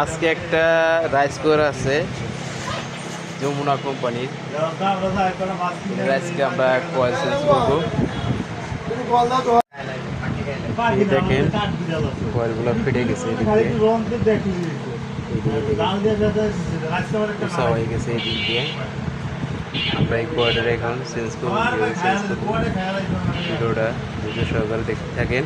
আজকে একটা rice cooker আছে যমুনা কোম্পানির। রাইসকে আমরা কয়েল চেঞ্জ করবো। এই দেখেন কয়েলগুলো ফেটে গেছে, উঁচা হয়ে গেছে এই দিক দিয়ে। আমরা এই কয়েলটা এখন চেঞ্জ করবো, ভিডিওটা ধৈর্য সহকারে দেখতে থাকেন।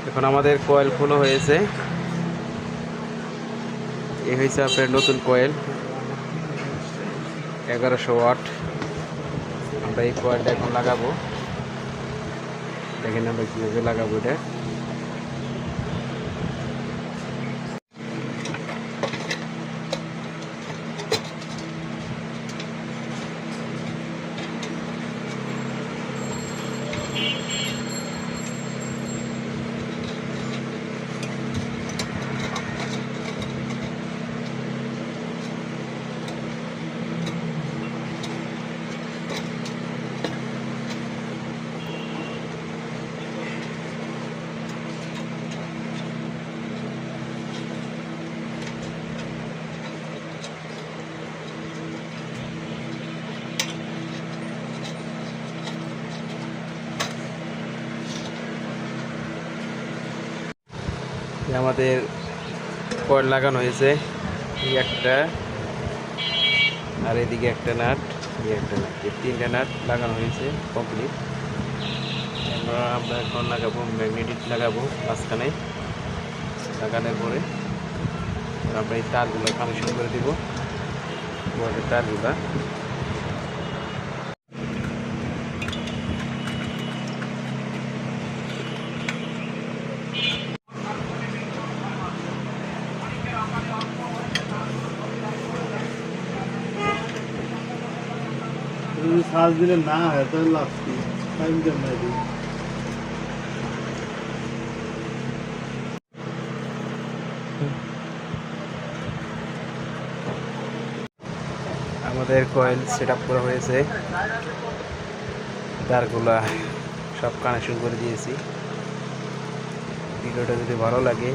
এখন আমাদের কয়েল ফুলো হয়েছে। এই হয়েছে আপনার নতুন কয়েল 1100 ওয়াট। আমরা এই কয়েলটা এখন লাগাবো, দেখেন আমরা কীভাবে লাগাবো এটা। আমাদের কয়েল লাগানো হয়েছে, এই একটা আর এদিকে একটা নাট, এই একটা নাট, এই 3টা নাট লাগানো হয়েছে কমপ্লিট। আমরা এখন লাগাবো ম্যাগনেটিক, লাগাবো মাঝখানে। লাগানোর পরে আমরা এই তারগুলো কানেকশন করে দিব, তারগুলা। সাজ দিলে না হয় তাহলে লাভ কি? টাইম দেন না দিই। আমাদের কয়েল সেট আপ করা হয়েছে, তারগুলা সব কানেকশন করে দিয়েছি। ভিডিওটা যদি ভালো লাগে